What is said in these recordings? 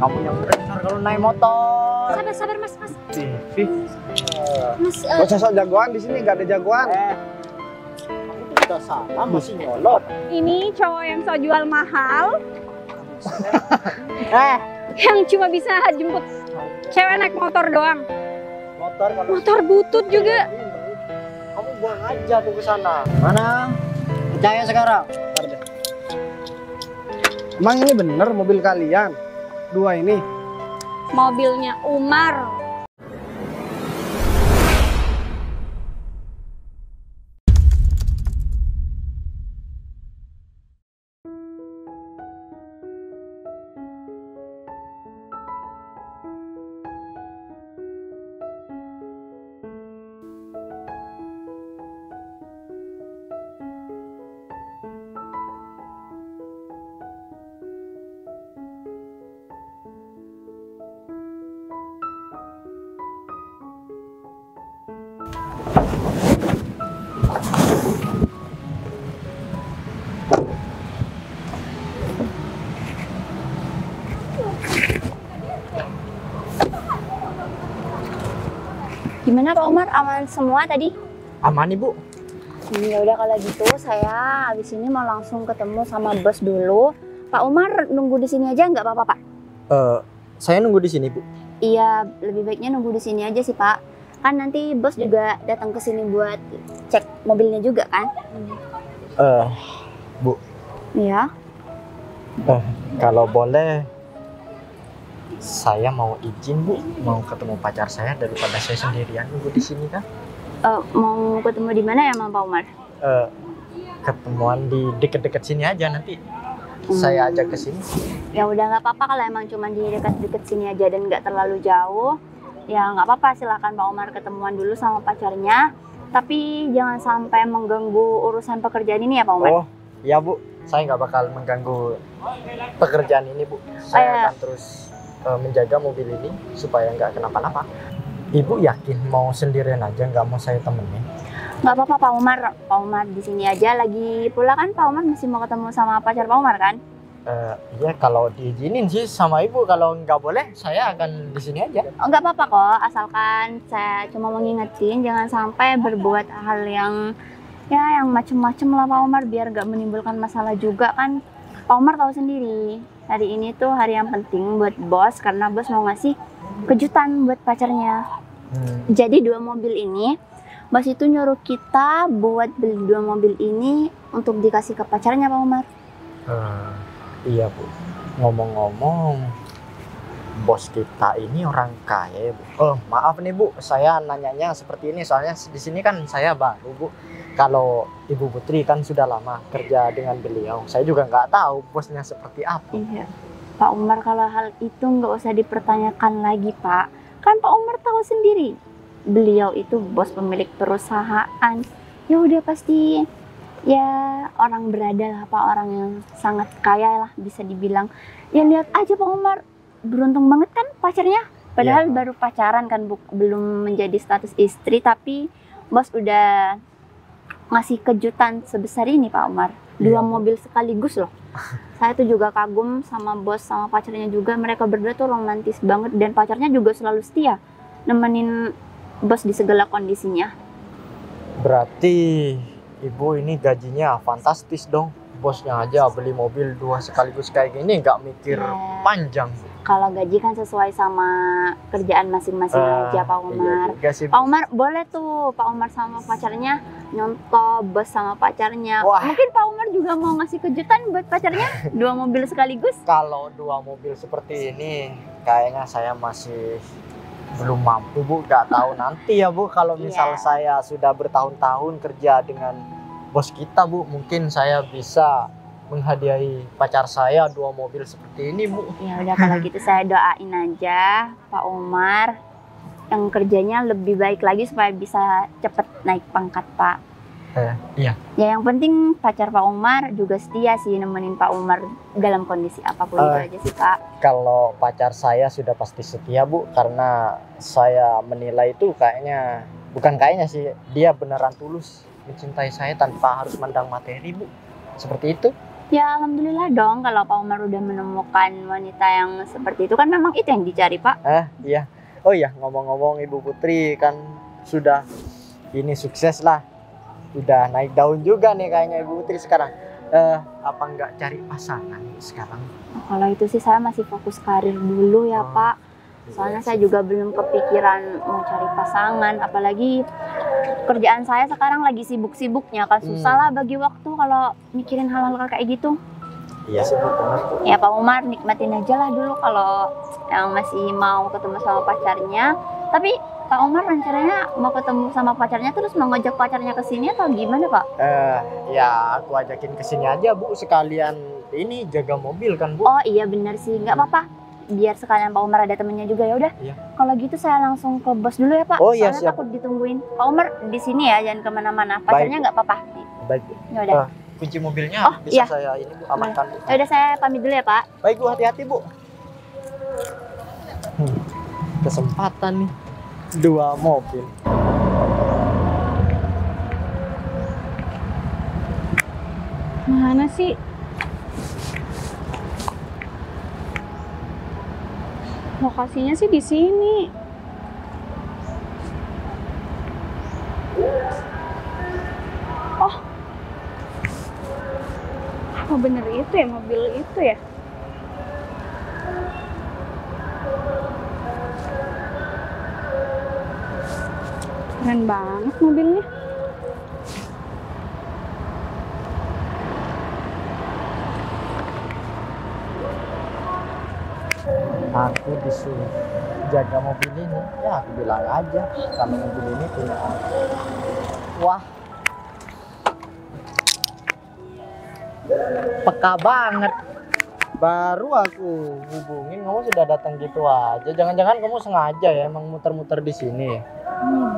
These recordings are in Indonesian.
Kamu yang benar kalau naik motor. Sabar mas. TV. Mas, Gak usah sok jagoan di sini, gak ada jagoan. Kamu tuh udah salah masih nyolot. ini cowok yang so jual mahal, Eh, yang cuma bisa jemput cewek naik motor doang. motor kalau Motor butut juga. kamu buang aja tuh ke sana. Mana? Percaya sekarang. Bentar deh. Emang ini bener mobil kalian? Dua ini? Mobilnya Umar. Gimana Pak Umar, aman semua tadi? Aman Ibu. Ya udah kalau gitu saya habis ini mau langsung ketemu sama bos dulu. Pak Umar nunggu di sini aja nggak apa-apa Pak? Saya nunggu di sini Bu. Iya, lebih baiknya nunggu di sini aja sih Pak. Kan nanti bos juga datang ke sini buat cek mobilnya juga kan? Bu, Iya. kalau boleh saya mau izin Bu, mau ketemu pacar saya daripada saya sendirian nunggu di sini kan. Mau ketemu di mana ya sama Pak Umar? Ketemuan di deket-deket sini aja nanti. Saya ajak ke sini. Ya udah nggak apa-apa kalau emang cuma di dekat-dekat sini aja dan nggak terlalu jauh. Ya nggak apa-apa, silakan Pak Umar ketemuan dulu sama pacarnya. Tapi jangan sampai mengganggu urusan pekerjaan ini ya Pak Umar. Oh, iya Bu. Saya nggak bakal mengganggu pekerjaan ini Bu. Saya akan terus menjaga mobil ini supaya nggak kenapa-napa. Ibu yakin mau sendirian aja, nggak mau saya temenin? Nggak apa-apa Pak Umar. Pak Umar di sini aja. Lagi pula kan Pak Umar masih mau ketemu sama pacar Pak Umar kan? Iya kalau diizinin sih sama Ibu. Kalau nggak boleh, saya akan di sini aja. Oh, nggak apa-apa kok. Asalkan saya cuma mau ngingetin jangan sampai berbuat hal yang macem-macem lah Pak Umar, biar nggak menimbulkan masalah juga kan. Pak Umar tahu sendiri, hari ini tuh hari yang penting buat bos karena bos mau ngasih kejutan buat pacarnya. Jadi dua mobil ini, bos itu nyuruh kita buat beli dua mobil ini untuk dikasih ke pacarnya Pak Umar. Iya Bu. Ngomong-ngomong, bos kita ini orang kaya ya Bu. Maaf nih Bu, saya nanyanya seperti ini soalnya di sini kan saya baru Bu. Kalau Ibu Putri kan sudah lama kerja dengan beliau, saya juga nggak tahu bosnya seperti apa. Iya, Pak Umar kalau hal itu nggak usah dipertanyakan lagi Pak. Kan Pak Umar tahu sendiri, beliau itu bos pemilik perusahaan. Ya udah pasti ya orang berada lah Pak, orang yang sangat kaya lah bisa dibilang. Ya lihat aja Pak Umar, beruntung banget kan pacarnya. Padahal baru pacaran kan, belum menjadi status istri, tapi bos udah ngasih kejutan sebesar ini Pak Umar. Dua mobil sekaligus loh. Saya tuh juga kagum sama bos sama pacarnya juga. Mereka berdua tuh romantis banget dan pacarnya juga selalu setia nemenin bos di segala kondisinya. Berarti Ibu ini gajinya fantastis dong. Bosnya aja beli mobil dua sekaligus kayak gini nggak mikir panjang. Kalau gaji kan sesuai sama kerjaan masing-masing aja Pak Umar. Iya Pak Umar boleh tuh Pak Umar sama pacarnya nyontoh bos sama pacarnya. Wah. Mungkin Pak Umar juga mau ngasih kejutan buat pacarnya, dua mobil sekaligus. Kalau dua mobil seperti ini kayaknya saya masih belum mampu Bu. Gak tahu nanti ya Bu, kalau misal saya sudah bertahun-tahun kerja dengan bos kita Bu, mungkin saya bisa menghadiahi pacar saya dua mobil seperti ini Bu. Ya udah kalau gitu saya doain aja Pak Umar yang kerjanya lebih baik lagi supaya bisa cepet naik pangkat Pak. Iya. Ya yang penting pacar Pak Umar juga setia sih nemenin Pak Umar dalam kondisi apapun itu aja sih Pak. Kalau pacar saya sudah pasti setia Bu, karena saya menilai itu bukan kayaknya sih, dia beneran tulus mencintai saya tanpa harus mandang materi Bu. Seperti itu. Ya alhamdulillah dong kalau Pak Umar udah menemukan wanita yang seperti itu, kan memang itu yang dicari Pak. Iya. Oh iya, ngomong-ngomong Ibu Putri kan sudah ini sukses lah. Udah naik daun juga nih kayaknya Ibu Putri sekarang. Apa nggak cari pasangan sekarang? Kalau itu sih saya masih fokus karir dulu ya Pak. Soalnya saya juga belum kepikiran mau cari pasangan, apalagi kerjaan saya sekarang lagi sibuk-sibuknya kan, susah lah bagi waktu kalau mikirin hal-hal kayak gitu. Iya sih, benar. Ya Pak Umar nikmatin aja lah dulu kalau yang masih mau ketemu sama pacarnya. Tapi Pak Umar rencananya mau ketemu sama pacarnya terus mau ngajak pacarnya ke sini atau gimana Pak? Ya aku ajakin ke sini aja Bu, sekalian ini jaga mobil kan Bu. Oh iya benar sih, nggak apa-apa. Biar sekalian Pak Umar ada temennya juga ya udah. Iya. Kalau gitu saya langsung ke bos dulu ya Pak. Oh iya, Soalnya siap. takut ditungguin. Pak Umar di sini ya, jangan kemana-mana. Pacarnya nggak apa-apa. Baik. Ya udah. Kunci mobilnya Oh, bisa iya. saya ini Bu amankan. Bu. Ya udah saya pamit dulu ya Pak. Baik Bu, hati-hati Bu. Kesempatan nih, 2 mobil. Mana sih? Lokasinya sih di sini. Oh. Apa bener itu ya mobil itu ya? Keren banget mobilnya. Aku disuruh jaga mobil ini, ya aku bilang aja kalau mobil ini punya aku. Wah, peka banget. Baru aku hubungin kamu sudah datang gitu aja. Jangan-jangan kamu sengaja ya emang muter-muter di sini.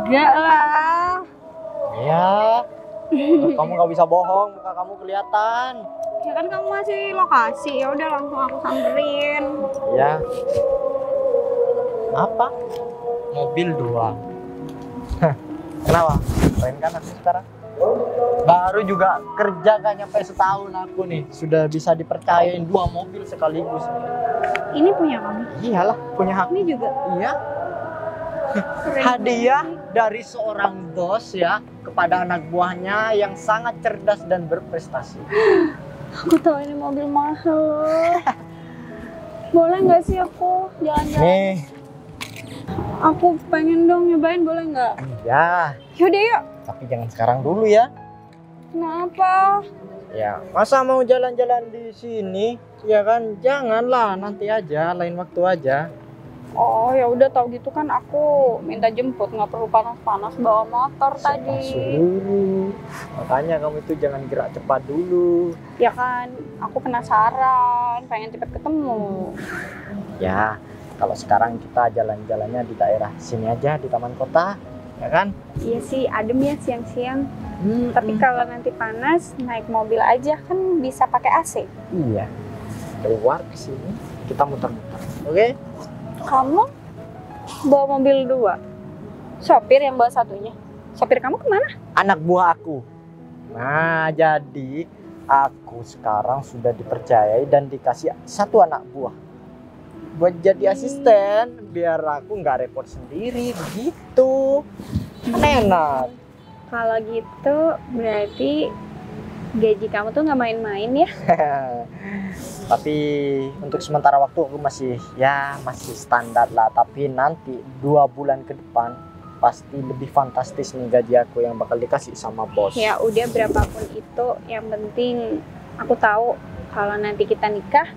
Enggak lah. Ya, kamu nggak bisa bohong, muka kamu kelihatan. Ya kan kamu masih lokasi, ya udah langsung aku samperin. Ya. Apa? Mobil 2. Kenapa? Keren kan aku sekarang? Baru juga kerja gak nyampe setahun aku nih. Sudah bisa dipercayain 2 mobil sekaligus. Ini punya kamu. Iyalah, punya hak. Ini juga. Iya. Keren Hadiah banget. dari seorang bos ya kepada anak buahnya yang sangat cerdas dan berprestasi. Aku tahu ini mobil mahal loh. Boleh nggak sih aku jalan-jalan? Nih, Aku pengen dong nyobain, boleh nggak? ya. Yaudah yuk. Tapi jangan sekarang dulu ya. Kenapa? Ya, masa mau jalan-jalan di sini? Ya kan, janganlah, nanti aja, lain waktu aja. Oh ya udah tahu gitu kan aku minta jemput, nggak perlu panas-panas bawa motor tadi. Dulu. Makanya kamu itu jangan gerak cepat dulu. Ya kan, aku penasaran, pengen cepet ketemu. Ya, kalau sekarang kita jalan-jalannya di daerah sini aja, di taman kota, ya kan? Iya sih, adem ya siang-siang. Tapi kalau nanti panas, naik mobil aja kan bisa pakai AC. Iya, keluar ke sini, kita muter-muter, oke? Kamu bawa mobil 2, sopir yang bawa satunya. Sopir kamu kemana? Anak buah aku. Nah, jadi aku sekarang sudah dipercayai dan dikasih 1 anak buah buat jadi asisten, biar aku nggak repot sendiri begitu. Kan enak. Kalau gitu berarti gaji kamu tuh nggak main-main ya? Tapi untuk sementara waktu aku masih standar lah. Tapi nanti 2 bulan ke depan pasti lebih fantastis nih gaji aku yang bakal dikasih sama bos. Ya udah berapapun itu, yang penting aku tahu kalau nanti kita nikah,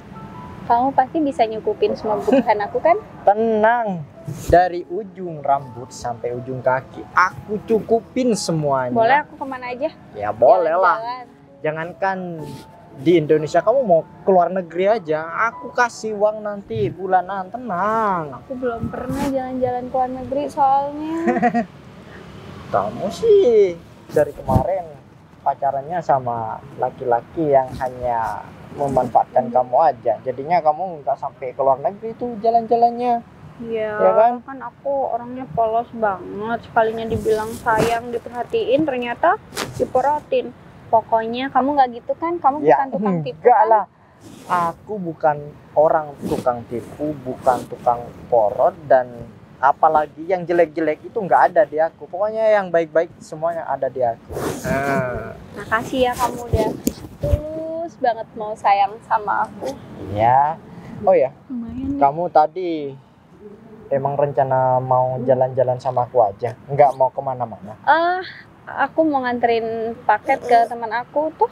kamu pasti bisa nyukupin semua kebutuhan aku kan? Tenang, dari ujung rambut sampai ujung kaki aku cukupin semuanya. Boleh aku kemana aja? Ya boleh lah. Jalan-jalan. Jangankan di Indonesia, kamu mau keluar negeri aja, aku kasih uang nanti bulanan, tenang. Aku belum pernah jalan-jalan ke luar negeri soalnya. Kamu sih dari kemarin pacarannya sama laki-laki yang hanya memanfaatkan kamu aja, jadinya kamu nggak sampai ke luar negeri tuh jalan-jalannya. Iya, Ya kan? kan aku orangnya polos banget. Sekalinya dibilang sayang, diperhatiin, ternyata diporotin. Pokoknya kamu nggak gitu kan? Kamu Ya, bukan tukang tipu enggak kan? lah. Aku bukan orang tukang tipu, bukan tukang porot, dan apalagi yang jelek-jelek itu nggak ada di aku. Pokoknya yang baik-baik semuanya ada di aku. Makasih ya kamu udah tulus banget mau sayang sama aku. Ya. Oh ya, Lumayan nih. kamu tadi emang rencana mau jalan-jalan sama aku aja, nggak mau kemana-mana? Aku mau nganterin paket ke teman aku tuh.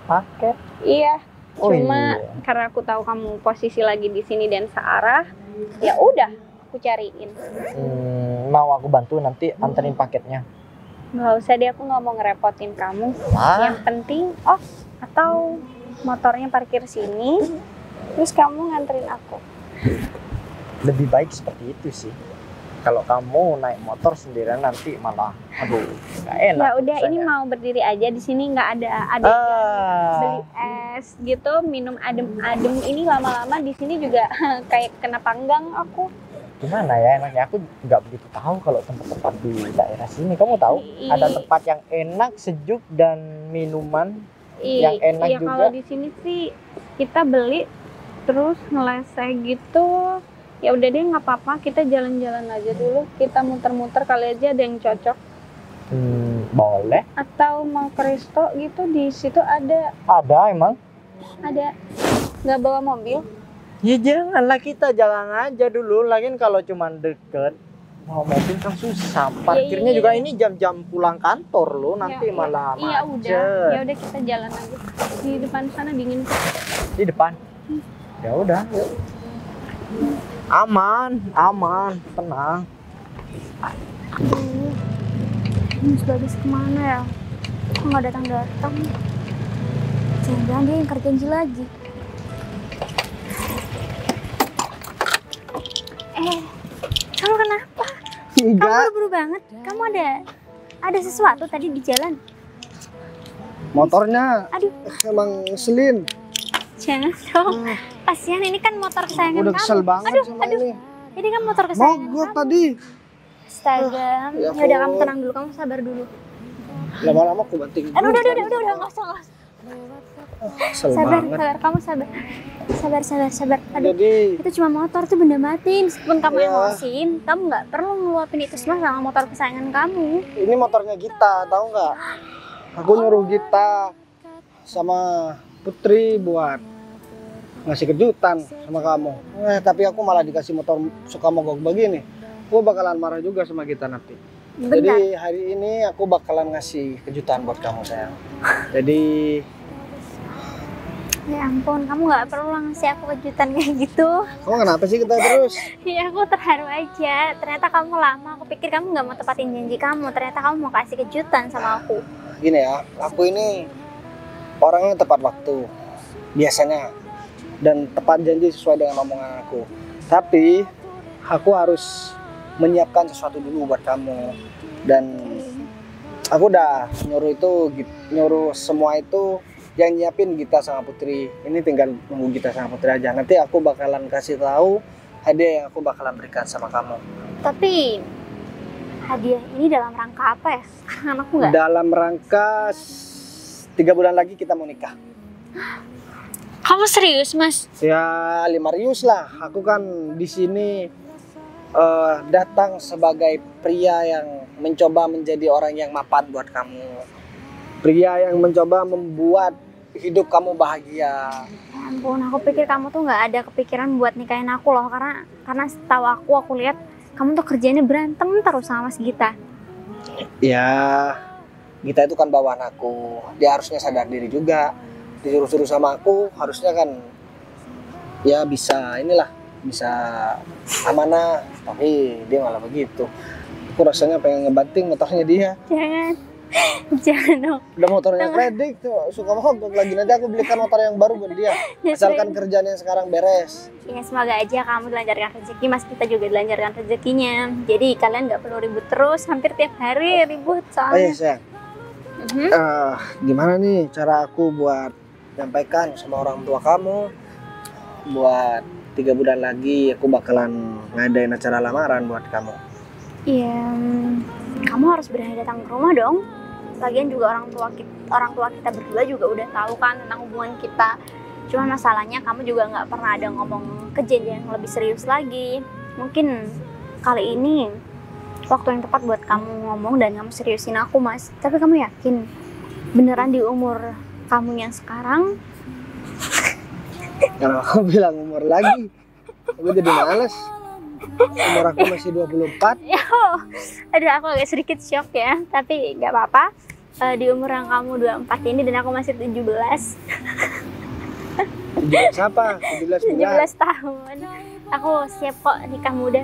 Paket? Iya. Oh Cuma iya. karena aku tahu kamu posisi lagi di sini dan searah, ya udah aku cariin. Mau aku bantu nanti anterin paketnya? Nggak usah deh, aku nggak mau ngerepotin kamu. Wah, Yang penting, atau motornya parkir sini, terus kamu nganterin aku. lebih baik seperti itu sih. Kalau kamu naik motor sendirian nanti malah, aduh, nggak enak. Ya udah, ini rasanya. mau berdiri aja di sini, nggak ada beli es gitu, minum adem-adem. Ini lama-lama di sini juga kayak kena panggang aku. Gimana ya enaknya? Aku nggak begitu tahu kalau tempat-tempat di daerah sini. Kamu tahu ada tempat yang enak, sejuk, dan minuman yang enak Iya, juga. kalau di sini sih kita beli terus ngeleseh gitu. Ya udah deh, nggak apa-apa, kita jalan-jalan aja dulu, kita muter-muter, kali aja ada yang cocok. Boleh. Atau mau ke resto gitu, di situ ada Ada emang? nggak bawa mobil? Ya janganlah, kita jalan aja dulu. Lagian kalau cuman deket, mau mobil kan susah. Parkirnya iya. juga ini jam-jam pulang kantor loh. Nanti Ya, malah iya macet. ya udah kita jalan aja di depan sana, dingin. Di depan. Ya udah, yuk. Aman, tenang. Mas Bagas kemana ya? Kok nggak datang-datang? Jangan-jangan dia yang kerja janji lagi. Kamu kenapa? Kamu Enggak, buru-buru banget. Kamu ada sesuatu tadi di jalan. motornya Aduh, emang ngeselin. jangan dong. Kasihan, ini kan motor kesayangan Udah kesel kamu. banget Aduh, sama aduh. ini. Ini kan motor kesayangan Mogok kamu. tadi. Astaga. Ya Ya udah, kamu ampun. tenang dulu, kamu sabar dulu. Lama-lama aku banting. Aduh, udah, nggak usah. Kesel Sabar, banget. sabar, kamu sabar. Sabar. Aduh, Jadi itu cuma motor tuh benda mati. Meskipun kamu Iya. emosiin, kamu nggak perlu ngeluapin itu semua sama motor kesayangan kamu. ini motornya Gita, tahu nggak? Aku nyuruh Gita sama Putri buat ngasih kejutan sama kamu. Tapi aku malah dikasih motor suka mogok begini. Aku bakalan marah juga sama Gita nanti. Bentar. Jadi hari ini aku bakalan ngasih kejutan buat kamu sayang. Jadi Ya ampun, kamu nggak perlu lah ngasih aku kejutan kayak gitu. kamu kenapa sih kita terus? Ya aku terharu aja. Ternyata kamu lama. Aku pikir kamu nggak mau tepatin janji kamu. Ternyata kamu mau kasih kejutan sama aku. Gini ya, aku ini orangnya tepat waktu biasanya dan tepat janji sesuai dengan omongan aku. Tapi aku harus menyiapkan sesuatu dulu buat kamu, dan aku udah nyuruh semua itu yang nyiapin Gita sama Putri. Ini tinggal nunggu Gita sama Putri aja. Nanti aku bakalan kasih tahu hadiah yang aku bakalan berikan sama kamu. Tapi hadiah ini dalam rangka apa ya? Karena aku nggak. Dalam rangka 3 bulan lagi kita mau nikah. Kamu serius, Mas? Ya, Limarius lah. Aku kan di sini datang sebagai pria yang mencoba menjadi orang yang mapan buat kamu. Pria yang mencoba membuat hidup kamu bahagia. Ya ampun, aku pikir kamu tuh nggak ada kepikiran buat nikahin aku loh. Karena setahu aku lihat kamu tuh kerjanya berantem terus sama Mas Gita. Ya, Gita itu kan bawaan aku. Dia harusnya sadar diri juga. Disuruh-suruh sama aku, harusnya kan ya bisa amanah. Tapi dia malah begitu. Aku rasanya pengen ngebanting motornya dia. Jangan dong. Udah motornya kredit tuh, suka mogok lagi. Nanti aku belikan motor yang baru buat dia. Asalkan kerjanya sekarang beres. Ya semoga aja kamu dilancarkan rezeki, Mas kita juga dilancarkan rezekinya. Jadi kalian nggak perlu ribut terus, hampir tiap hari ribut Oh iya soalnya. sayang. Gimana nih cara aku buat nyampaikan sama orang tua kamu? Buat 3 bulan lagi aku bakalan ngadain acara lamaran buat kamu. Iya, kamu harus berani datang ke rumah dong. Lagian juga orang tua kita berdua juga udah tahu kan tentang hubungan kita. Cuma masalahnya kamu juga nggak pernah ada ngomong kejadian yang lebih serius lagi. Mungkin kali ini waktu yang tepat buat kamu ngomong dan kamu seriusin aku, Mas. Tapi kamu yakin beneran di umur kamu yang sekarang? Kalau aku bilang umur lagi, aku jadi males. Umur aku masih 24. Aduh, aku agak sedikit shock ya, tapi nggak apa-apa. Di umur yang kamu 24 ini dan aku masih 17. 17 apa? 17 bulan. 17 tahun. Aku siap kok nikah muda.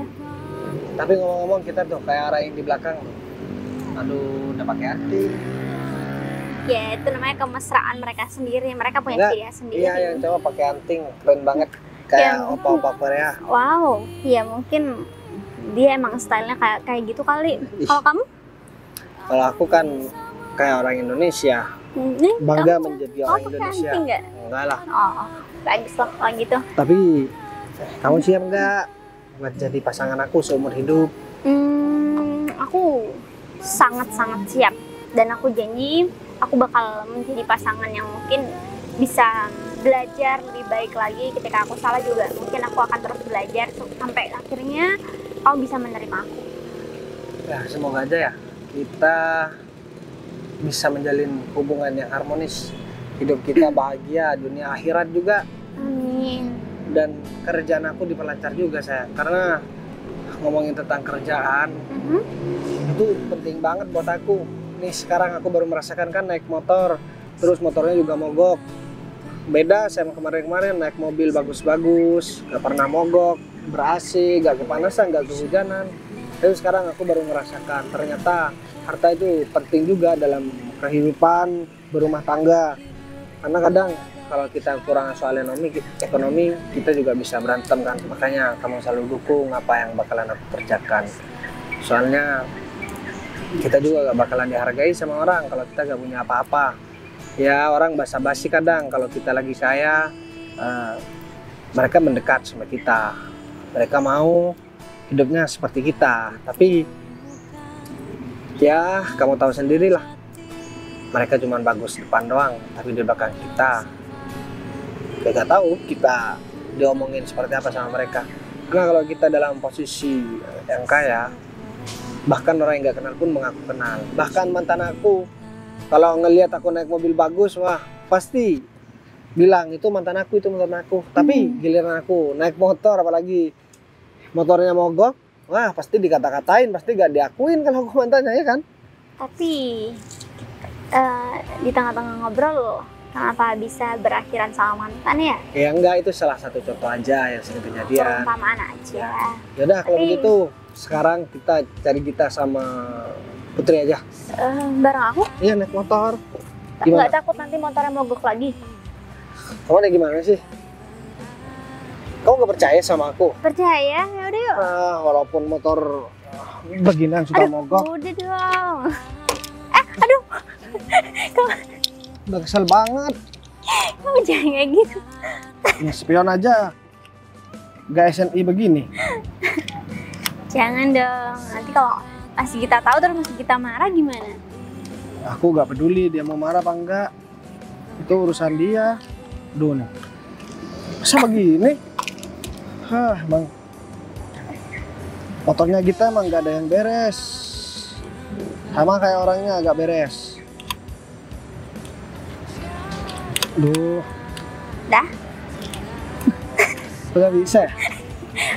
Tapi ngomong-ngomong kita tuh kayak orang yang di belakang tuh. Aduh, udah pakai hati. Ya, itu namanya kemesraan mereka sendiri. Mereka punya Enggak, ciri khas sendiri. Iya, yang cowok pakai anting, keren banget. Kayak Yang- opa-opa Korea. Wow, ya mungkin dia emang stylenya kayak gitu kali. Kalau kamu? Kalau aku kan kayak orang Indonesia, Nih, bangga kamu, menjadi kamu orang pakai Indonesia. anting nggak? Enggak lah. Oh, bagus lah kalau gitu. Tapi kamu siap nggak buat jadi pasangan aku seumur hidup? Aku sangat-sangat siap dan aku janji aku bakal menjadi pasangan yang mungkin bisa belajar lebih baik lagi. Ketika aku salah juga mungkin aku akan terus belajar sampai akhirnya kamu bisa menerima aku. Ya, semoga aja ya kita bisa menjalin hubungan yang harmonis. Hidup kita bahagia, dunia akhirat juga. Amin. Dan kerjaan aku diperlancar juga saya. Karena ngomongin tentang kerjaan, itu penting banget buat aku. Nih sekarang aku baru merasakan kan naik motor, terus motornya juga mogok. Beda sama kemarin-kemarin naik mobil bagus-bagus, gak pernah mogok, ber-AC, gak kepanasan, gak kehujanan. Tapi sekarang aku baru merasakan ternyata harta itu penting juga dalam kehidupan berumah tangga. Karena kadang kalau kita kurang soal ekonomi kita juga bisa berantem kan. Makanya kamu selalu dukung apa yang bakalan aku kerjakan. Soalnya kita juga gak bakalan dihargai sama orang kalau kita gak punya apa-apa. Ya orang basa-basi kadang kalau kita lagi kaya, mereka mendekat sama kita, mereka mau hidupnya seperti kita. Tapi ya kamu tahu sendirilah, mereka cuma bagus depan doang, tapi di belakang kita gak tahu kita diomongin seperti apa sama mereka. Karena kalau kita dalam posisi yang kaya, bahkan orang yang gak kenal pun mengaku kenal. Bahkan mantan aku kalau ngelihat aku naik mobil bagus, wah pasti bilang itu mantan aku, itu mantan aku. Tapi giliran aku naik motor, apalagi motornya mogok, wah pasti dikata-katain, pasti gak diakuin kalau aku mantannya, ya kan? Tapi di tengah-tengah ngobrol, kenapa bisa berakhiran sama mantan ya? Ya enggak, itu salah satu contoh aja yang sering kejadian. Perumpamaan aja. Yaudah kalau Tapi- begitu sekarang kita cari Gita sama Putri aja. Bareng aku? Iya naik motor. Gimana? Nggak takut nanti motornya mogok lagi? Kamu nih gimana sih? Kamu gak percaya sama aku? Percaya? Ya udah yuk. Walaupun motor beginian sudah mogok, Udah dong. udah kesel banget. Kamu jangan kayak gitu. Ini spion aja. Gak SNI begini. Jangan dong. Nanti kalau masih kita tahu terus masih kita marah gimana? Aku gak peduli dia mau marah apa enggak. Itu urusan dia. Duh nih. Masa begini? Bang. Motornya kita emang gak ada yang beres. Sama kayak orangnya agak beres. Duh. Dah. Udah bisa ya?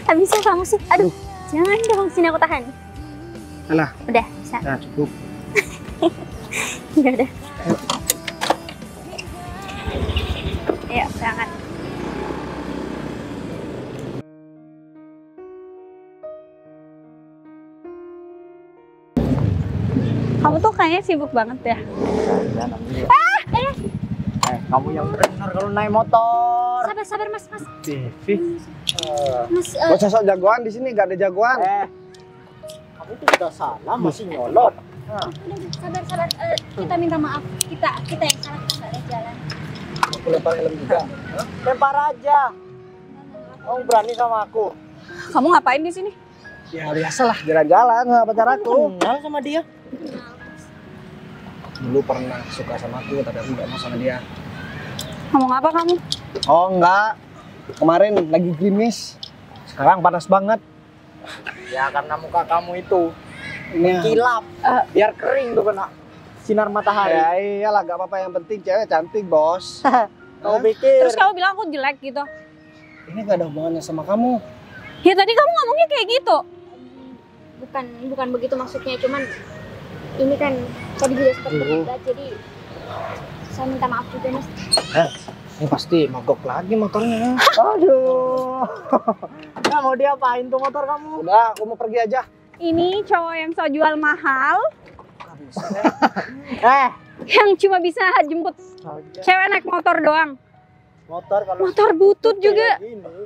Habisnya kamu sih. Aduh. Jangan dong, sini aku tahan. Alah. Udah, bisa. Nah cukup. Udah. Ayo, berangkat. Kamu tuh kayaknya sibuk banget ya. Kamu yang benar kalau naik motor. Sabar, Mas. TV. Mas, Gak usah sok jagoan di sini, gak ada jagoan. Kamu tuh udah salah masih nyolot. sabar. Kita minta maaf. Kita yang salah, kita nggak lihat jalan. Aku lempar helm juga. Lempar aja. Kamu berani sama aku. Kamu ngapain di sini? Ya biasalah jalan-jalan sama pacar aku. Kenal sama dia. dulu pernah suka sama aku, tapi aku nggak mau sama dia. Ngomong apa kamu? Oh enggak, kemarin lagi gerimis, sekarang panas banget. Ya karena muka kamu itu Ini kilap, biar kering tuh kena sinar matahari. ya iyalah, gak apa-apa, yang penting cewek cantik bos. Kau pikir? Terus kamu bilang aku jelek gitu. Ini gak ada hubungannya sama kamu. Ya tadi kamu ngomongnya kayak gitu. Bukan begitu maksudnya, cuman ini kan tadi juga sempat berdebat, jadi saya minta maaf juga mas. Ini pasti mogok lagi motornya. Aduh. Nah, mau diapain tuh motor kamu? Udah, aku mau pergi aja. Ini cowok yang so jual mahal, Gak bisa. yang cuma bisa jemput cewek naik motor doang. Motor kalau Motor butut juga. kayak gini,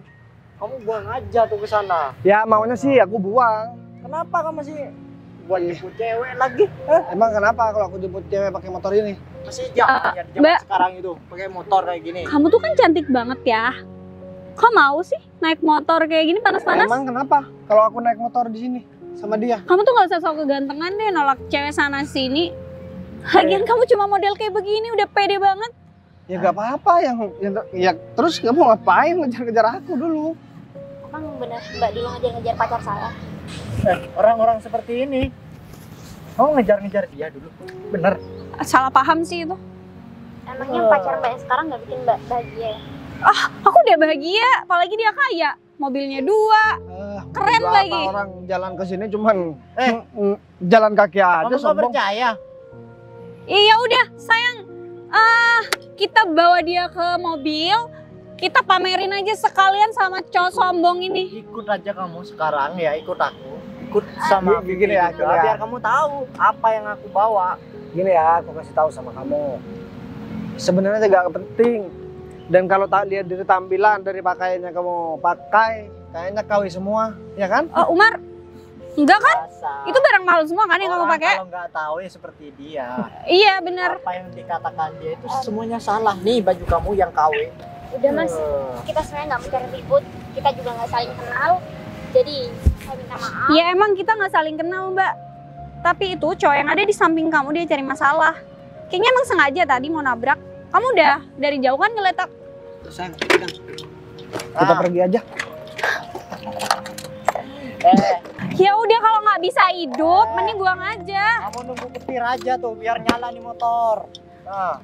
kamu buang aja tuh ke sana. Ya maunya sih aku buang. Kenapa kamu masih buat jemput cewek lagi? Emang kenapa kalau aku jemput cewek pakai motor ini? Masih jangan ya, zaman Mbak. sekarang itu pakai motor kayak gini. Kamu tuh kan cantik banget ya. Kok mau sih naik motor kayak gini panas-panas? Emang kenapa kalau aku naik motor di sini sama dia? Kamu tuh gak usah sok kegantengan deh nolak cewek sana sini. Lagian kamu cuma model kayak begini udah pede banget. Ya gak apa-apa, ya terus kamu ngapain ngejar-ngejar aku dulu? Emang bener Mbak Dilo ngejar-ngejar pacar saya? Orang-orang seperti ini, kamu ngejar-ngejar dia dulu, bener? Salah paham sih itu. Emangnya pacar Mbak yang sekarang nggak bikin Mbak bahagia ya? Aku udah bahagia, apalagi dia kaya. Mobilnya 2. Keren berapa lagi. orang jalan ke sini cuman jalan kaki aja Kamu gak sombong. percaya? Iya udah, sayang. Kita bawa dia ke mobil, kita pamerin aja sekalian sama cowok sombong ini. Ikut aja kamu sekarang ya, ikut aku. Ikut sama Gini ya, juga, gini ya. biar kamu tahu apa yang aku bawa. Gini ya, aku kasih tahu sama kamu. Sebenarnya gak penting. Dan kalau tak lihat dari tampilan, dari pakaiannya kamu pakai, kayaknya KW semua, ya kan? Umar, enggak kan? Biasa. Itu barang mahal semua kan yang kamu Orang pakai? kalau nggak tahu ya seperti dia. Iya bener. Apa yang dikatakan dia itu semuanya salah. Nih baju kamu yang KW. Udah mas, kita sebenarnya nggak mencari ribut, kita juga nggak saling kenal, jadi saya minta maaf. Ya emang kita nggak saling kenal mbak. Tapi itu cowok yang ada di samping kamu dia cari masalah. Kayaknya emang sengaja tadi mau nabrak. Kamu udah dari jauh kan ngeletak. Sayang, pegang. Kita pergi aja. Ya udah kalau nggak bisa hidup, mending buang aja. Kamu nunggu petir aja tuh biar nyala nih motor. Nah,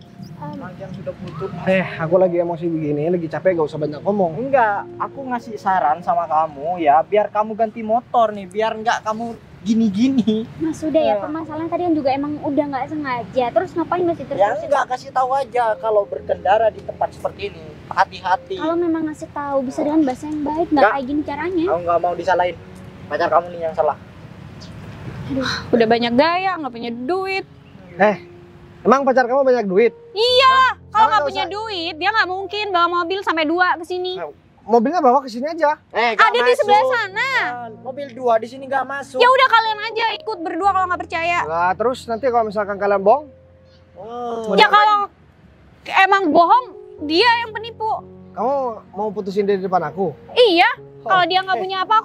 yang sudah butut. Aku lagi emosi begini, lagi capek, gak usah banyak ngomong. Enggak, aku ngasih saran sama kamu ya, biar kamu ganti motor nih, biar nggak kamu gini-gini. Mas udah ya, permasalahan tadi kan juga emang udah nggak sengaja, terus ngapain masih terus? Ya enggak, kasih tahu aja kalau berkendara di tempat seperti ini, hati-hati. Kalau memang ngasih tahu bisa dengan bahasa yang baik, nggak Nggak. kayak gini caranya. Aku nggak mau disalahin. Pacar kamu nih yang salah. Udah banyak gaya, nggak punya duit. Emang pacar kamu banyak duit? Kalau nggak nggak punya duit, dia nggak mungkin bawa mobil sampai 2 ke sini. Mobilnya bawa ke sini aja. Nggak Ada di sebelah masuk. sana. Mobil 2 di sini nggak masuk. Ya udah kalian aja ikut berdua kalau nggak percaya. Nah, terus nanti kalau misalkan kalian bohong, Oh. Ya kalau emang bohong, dia yang penipu. kamu mau putusin dia di depan aku? Iya, kalau dia nggak punya apa,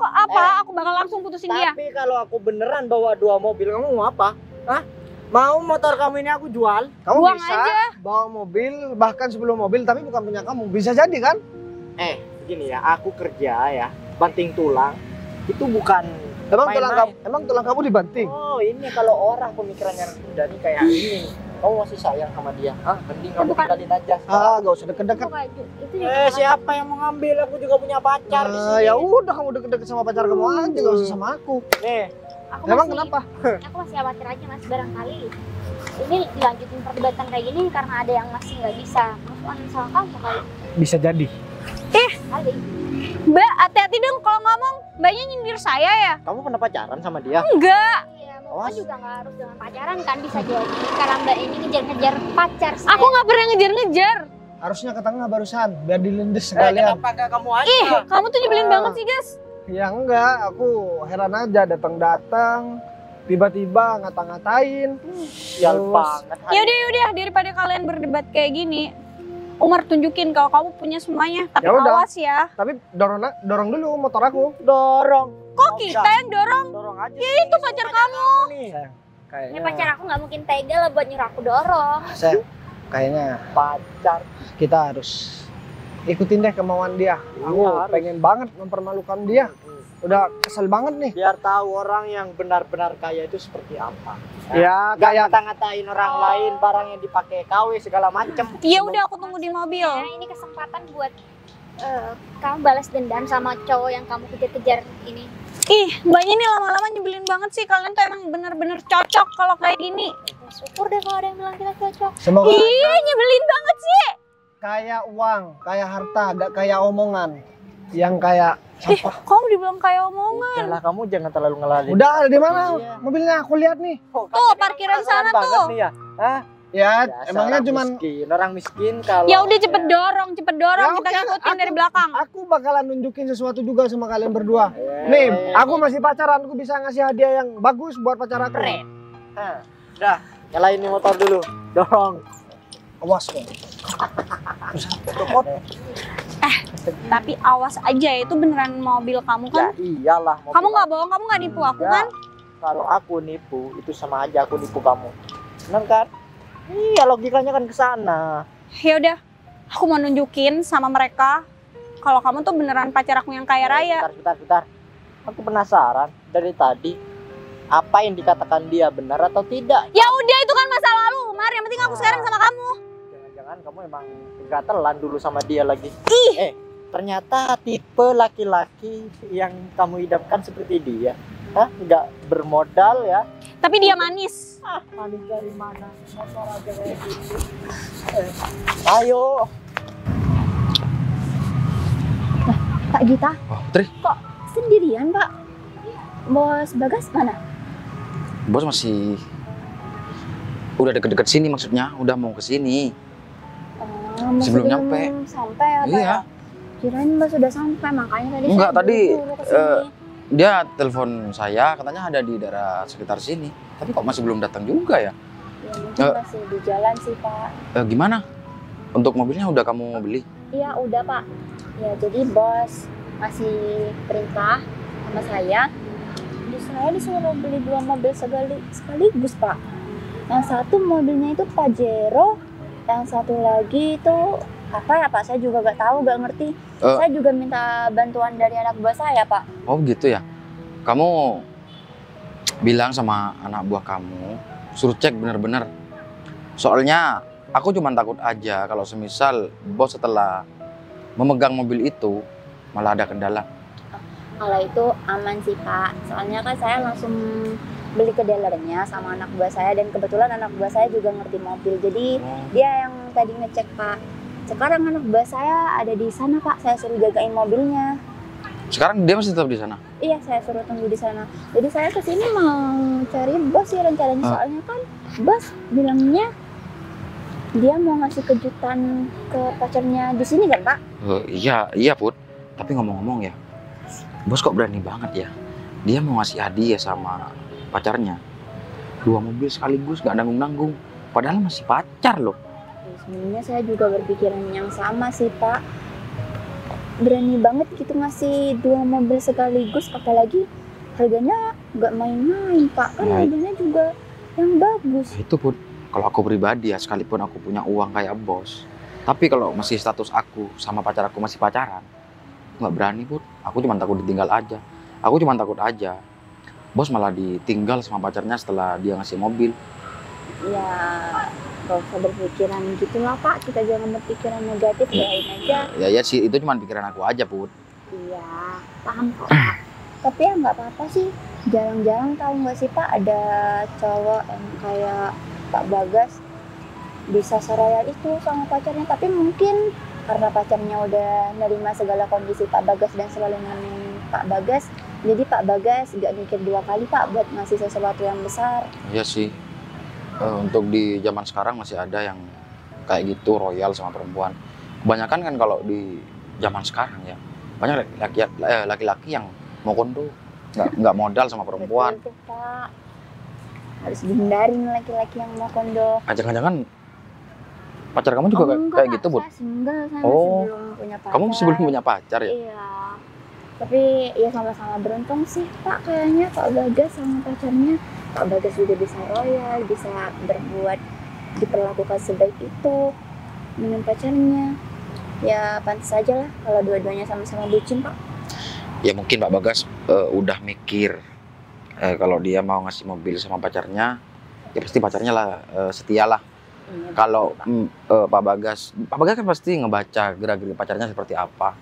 aku bakal langsung putusin dia. Tapi kalau aku beneran bawa 2 mobil, kamu mau apa? Hah? Mau motor kamu ini aku jual? Kamu Buang bisa aja. bawa mobil, bahkan sebelum mobil, tapi bukan punya kamu. Bisa jadi kan? Gini ya, aku kerja ya, banting tulang. Itu bukan Emang main-main. tulang kamu dibanting? Oh, ini kalau orang pemikirannya rendah nih kayak ini. Kamu masih sayang sama dia? Hah? Mending kamu bukan- tinggalin aja. Gak usah deket-deket. Itu juga Siapa yang mau ngambil? Aku juga punya pacar di sini. Ya udah, kamu deket-deket sama pacar kamu aja, gak usah sama aku. Nih, aku Emang masih, kenapa? aku masih khawatir aja mas, barangkali ini dilanjutin perdebatan kayak gini karena ada yang masih nggak bisa move on sama kamu kali. Bisa jadi. Kali. Mbak, hati-hati dong kalau ngomong. Mbaknya nyindir saya ya? kamu pernah pacaran sama dia? Enggak. Iya, move on Awas. juga nggak harus dengan pacaran kan, bisa jadi karena mbak ini ngejar-ngejar pacar saya. Aku nggak pernah ngejar-ngejar. Harusnya ke tengah barusan, biir dilindes sekalian. Kenapa nggak kamu aja? Ih, kamu tuh nyebelin Ah. banget sih, guys. Ya enggak, aku heran aja datang-datang, tiba-tiba ngata-ngatain. Sial Terus- banget. Yaudah, daripada kalian berdebat kayak gini, Umar tunjukin kalau kamu punya semuanya. Tapi Ya udah. awas ya. Tapi dorong dulu motor aku. Dorong. Kok Nggak kita usah. yang dorong? Dorong aja. Ya itu pacar kamu. Nih. Ini pacar aku nggak mungkin tega lah buat nyuruh aku dorong. Saya kayaknya Pacar. kita harus ikutin deh kemauan dia. Aku Iya, harus. pengen banget mempermalukan dia. Udah kesel banget nih. Biar tahu orang yang benar-benar kaya itu seperti apa. Ya Gak kayak ngata-ngatain orang lain, barang yang dipakai KW segala macem. Ya udah aku tunggu di mobil. Nah, ini kesempatan buat kamu balas dendam sama cowok yang kamu kejar-kejar ini. Ih, mbaknya ini lama-lama nyebelin banget sih. Kalian tuh emang bener-bener cocok kalau kayak gini. Ya, syukur deh kalau ada yang bilang kita cocok. semoga Ih, nyebelin banget sih. kayak uang, kayak harta, gak kayak omongan. Yang kayak Ih, kamu dibilang kayak omongan. Yalah, kamu jangan terlalu ngelalin. udah ada di mana Iya. mobilnya? Aku lihat nih. Tuh, parkiran sana banget tuh. nih ya. Hah? Ya, Biasa emangnya orang cuman miskin. Orang miskin kalau Ya udah cepet dorong, cepet dorong. Ya, Kita oke, ngikutin dari belakang. aku bakalan nunjukin sesuatu juga sama kalian berdua. Ya, Nih, ya, ya. aku masih pacaran, aku bisa ngasih hadiah yang bagus buat pacar aku. Keren. Hah, udah, nyalain nih motor dulu. Dorong. Awas kok. Tapi awas aja, itu beneran mobil kamu Ya kan? iyalah. mobil Kamu nggak bohong, kamu nggak nipu aku Enggak. kan? Kalau aku nipu, itu sama aja aku nipu kamu. Benar kan? Iya, logikanya kan ke sana. Ya udah, aku mau nunjukin sama mereka kalau kamu tuh beneran pacar aku yang kaya raya. Bentar. Aku penasaran dari tadi apa yang dikatakan dia benar atau tidak. Ya udah, itu kan masa lalu, Umar. Yang penting aku sekarang sama kamu. Jangan-jangan kamu emang gatelan dulu sama dia lagi. Ternyata tipe laki-laki yang kamu idamkan seperti dia. Hah? Nggak bermodal ya? Tapi dia manis. Ah, manis dari mana? Motor aja kayak gitu. Ayo. Kak Gita, Oh, Putri, kok sendirian Pak? Bos Bagas mana? bos masih udah deket-deket sini maksudnya, udah mau ke sini. Masih Sebelum belum nyampe. Sampai apa Iya. ya? Kirain Mbak sudah sampai, makanya tadi Enggak, saya tadi, buru-buru kesini. Dia telepon saya, katanya ada di daerah sekitar sini. Tapi kok masih belum datang juga ya? Ya mungkin masih di jalan sih Pak. Gimana? Untuk mobilnya udah kamu beli? Iya udah Pak. Ya jadi bos masih perintah sama saya. Saya disuruh beli 2 mobil sekaligus Pak. Yang satu mobilnya itu Pajero, yang satu lagi itu apa ya Pak? Saya juga gak tahu, gak ngerti. Saya juga minta bantuan dari anak buah saya Pak. Oh gitu ya? Kamu bilang sama anak buah kamu, suruh cek bener-bener. Soalnya aku cuma takut aja kalau semisal bos setelah memegang mobil itu malah ada kendala. Kalau itu aman sih Pak, soalnya kan saya langsung beli ke dealernya sama anak buah saya, dan kebetulan anak buah saya juga ngerti mobil, jadi dia yang tadi ngecek Pak. Sekarang anak buah saya ada di sana Pak, saya suruh jagain mobilnya. Sekarang dia masih tetap di sana? Iya, saya suruh tunggu di sana. Jadi saya kesini mau cari bos sih rencananya, soalnya kan bos bilangnya dia mau ngasih kejutan ke pacarnya di sini kan Pak? Iya Put. Tapi ngomong-ngomong ya, bos kok berani banget ya. Dia mau ngasih hadiah sama pacarnya 2 mobil sekaligus, gak nanggung-nanggung. Padahal masih pacar loh. Ya, sebenarnya saya juga berpikiran yang sama sih Pak. Berani banget gitu ngasih 2 mobil sekaligus, apalagi harganya nggak main-main Pak. Kan Nah, mobilnya juga yang bagus. Itu Put, kalau aku pribadi ya, sekalipun aku punya uang kayak bos, tapi kalau masih status aku sama pacar aku masih pacaran, nggak berani Put. Aku cuma takut ditinggal aja. Aku cuma takut aja bos malah ditinggal sama pacarnya setelah dia ngasih mobil. Ya gak usah berpikiran gitu lah Pak, kita jangan berpikiran negatif, doain aja. Ya sih, itu cuma pikiran aku aja Put. Iya, paham kok Pak. Tapi ya nggak apa-apa sih, jarang-jarang tahu nggak sih Pak ada cowok yang kayak Pak Bagas bisa seroyal itu sama pacarnya. Tapi mungkin karena pacarnya udah nerima segala kondisi Pak Bagas dan selalu nemenin Pak Bagas, jadi Pak Bagas gak mikir 2 kali Pak buat ngasih sesuatu yang besar. Iya sih. Untuk di zaman sekarang masih ada yang kayak gitu, royal sama perempuan. Kebanyakan kan kalau di zaman sekarang ya, banyak laki-laki yang mau kondo, nggak modal sama perempuan. Betul tuh, Pak. Harus dihindarin laki-laki yang mau kondo. Jangan-jangan pacar kamu juga kayak gitu, Bud? Saya single, saya Oh, masih belum punya pacar. Kamu masih belum punya pacar ya? Iya. Tapi ya sama-sama beruntung sih Pak, kayaknya Pak Bagas sama pacarnya. Pak Bagas juga bisa royal, bisa berbuat diperlakukan sebaik itu dengan pacarnya. Ya pantas saja lah kalau dua-duanya sama-sama bucin Pak. Ya mungkin Pak Bagas udah mikir kalau dia mau ngasih mobil sama pacarnya, ya pasti pacarnya lah setia lah. Iya, Kalau betul, Pak. Pak Bagas kan pasti ngebaca gerak-gerik pacarnya seperti apa.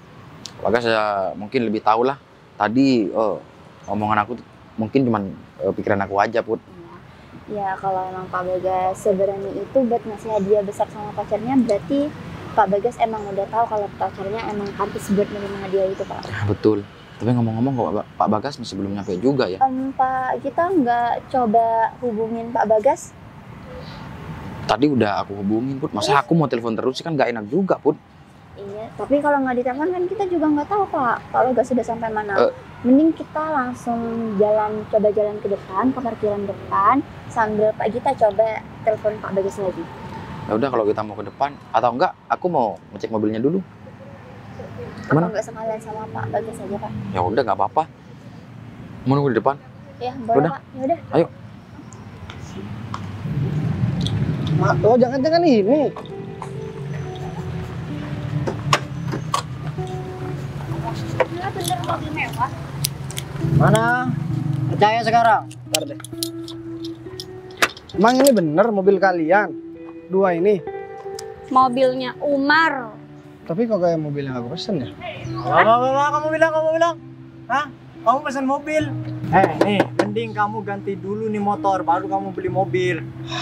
Pak Bagas ya mungkin lebih tahu lah. Tadi omongan aku mungkin cuman pikiran aku aja, Put. Ya kalau emang Pak Bagas seberani itu buat ngasih hadiah besar sama pacarnya, berarti Pak Bagas emang udah tahu kalau pacarnya emang pantas buat menerima hadiah itu Pak. Ya, betul. Tapi ngomong-ngomong kok Pak Bagas masih belum nyampe juga ya. Pak, kita nggak coba hubungin Pak Bagas? Tadi udah aku hubungin, Put. Masa aku mau telepon terus sih kan nggak enak juga, Put. Iya, tapi kalau nggak ditelepon kan kita juga nggak tahu Pak. Pak Bagas sudah sampai mana. Mending kita langsung coba jalan ke depan, ke parkiran depan, sambil Pak kita coba telepon Pak Bagas lagi. Ya udah kalau kita mau ke depan atau enggak aku mau ngecek mobilnya dulu. Atau Gimana? nggak sekalian sama Pak Bagas aja Pak? Ya udah nggak apa-apa. Mau nunggu di depan. Ya boleh Udah. Pak, ya udah. Ayo. Oh jangan-jangan ini. Ini bener mobil mewah. Mana? Percaya sekarang? Bentar deh. Emang ini bener mobil kalian? Dua ini? Mobilnya Umar. Tapi kok kayak mobil yang aku pesen ya? Kamu bilang. Hah? Kamu pesan mobil? Nih, mending kamu ganti dulu nih motor, baru kamu beli mobil.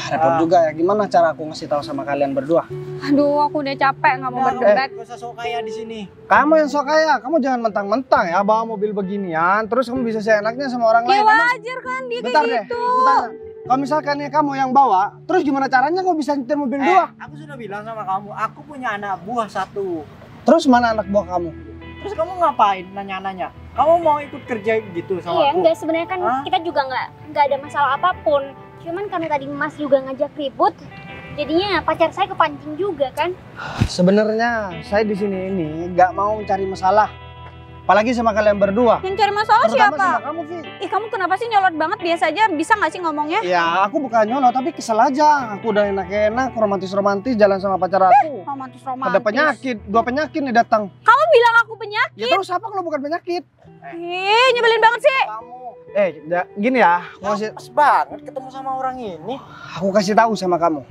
Repot juga ya, gimana cara aku ngasih tahu sama kalian berdua? Aduh, aku udah capek nggak mau Udah, berdebat. Gak usah sok kaya di sini. Kamu yang sok kaya, kamu jangan mentang-mentang ya bawa mobil beginian, terus kamu bisa seenaknya sama orang Ya lain. Emang- wajar kan dia Bentar kayak deh, gitu. aku tanya. Kalau misalkan ya kamu yang bawa, terus gimana caranya kamu bisa nyetir mobil dua? Aku sudah bilang sama kamu, aku punya anak buah satu. Terus mana anak buah kamu? Terus kamu ngapain nanya-nanya? Kamu mau ikut kerja gitu sama Iya, aku? enggak sebenarnya kan Hah? kita juga nggak ada masalah apapun. Cuman karena tadi Mas juga ngajak ribut, jadinya pacar saya kepancing juga kan. Sebenarnya saya di sini ini nggak mau mencari masalah, apalagi sama kalian berdua. Yang cari masalah Terutama siapa? sama kamu, Vi. Ih, kamu kenapa sih nyolot banget? Biasa aja, bisa nggak sih ngomongnya? Ya, aku bukan nyolot, tapi kesel aja. Aku udah enak-enak, romantis-romantis jalan sama pacar aku. Romantis-romantis. Ada penyakit, dua penyakit nih datang. Kamu bilang aku penyakit? Ya terus apa kalau bukan penyakit? Ih, nyebelin banget sih. Kamu Gini ya, aku kasih, pas banget ketemu sama orang ini. aku kasih tahu sama kamu.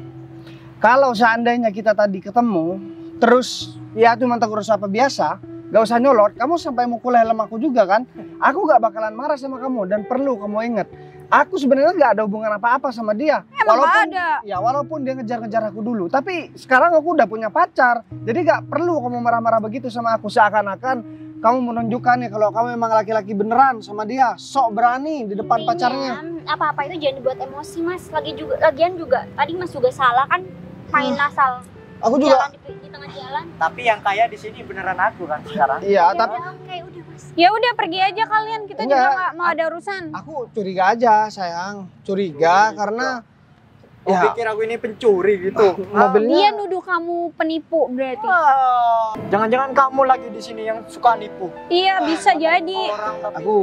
Kalau seandainya kita tadi ketemu, terus ya cuma tegur sapa biasa, gak usah nyolot, kamu sampai mukul helm aku juga kan? Aku gak bakalan marah sama kamu, dan perlu kamu ingat, aku sebenarnya gak ada hubungan apa-apa sama dia. Emang nggak ada. Ya walaupun dia ngejar-ngejar aku dulu, tapi sekarang aku udah punya pacar, jadi gak perlu kamu marah-marah begitu sama aku. Seakan-akan kamu menunjukkan ya kalau kamu memang laki-laki beneran sama dia, sok berani di depan pacarnya. Apa-apa itu jangan dibuat emosi Mas. Lagian juga tadi Mas juga salah kan main asal Aku juga, jalan di tengah jalan. Tapi yang kaya di sini beneran aku kan sekarang. iya, Ya tapi udah, oke, udah Mas. Ya udah pergi aja kalian. Kita juga Enggak. nggak mau ada urusan. aku curiga aja sayang, curiga karena Kau ya pikir aku ini pencuri gitu? Dia mobilnya nuduh kamu penipu berarti. Jangan-jangan kamu lagi di sini yang suka nipu Iya, bisa jadi. orang tapi aku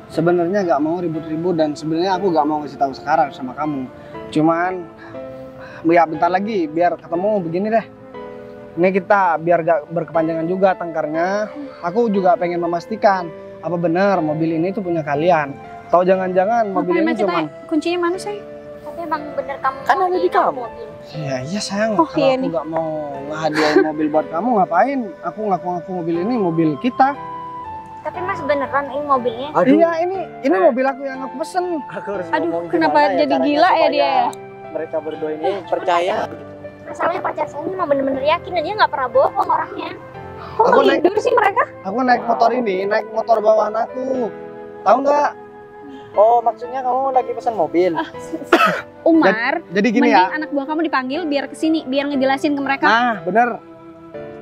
sebenarnya gak mau ribut-ribut dan sebenarnya aku gak mau ngasih tahu sekarang sama kamu. Cuman ya bentar lagi biar ketemu begini deh. Ini kita biar gak berkepanjangan juga tengkarnya. Aku juga pengen memastikan apa benar mobil ini tuh punya kalian. Atau jangan-jangan mobil Ngapain ini macetnya? cuman Kuncinya mana sih? Tapi emang bener kamu Kan mau ada di nyewa kamu. mobil. ya iya sayang. Oh, Kalau iya aku nih. gak mau ngehadiahin mobil buat kamu ngapain? Aku ngaku-ngaku mobil ini mobil kita. Tapi Mas beneran ini mobilnya? aduh, Iya ini mobil aku yang aku pesen. aku harus Aduh, ngomong kenapa gimana jadi caranya gila ya supaya dia ya? mereka berdua ini percaya. Masalahnya pacar saya ini emang bener-bener yakin dan dia nggak pernah bohong orangnya. Kok Aku naik- tidur sih mereka? Aku naik motor ini, naik motor bawahan aku. Tahu nggak? Oh, maksudnya kamu lagi pesan mobil? Umar, Jadi gini mending ya. anak buah kamu dipanggil biar kesini, biar ngejelasin ke mereka. Nah, bener.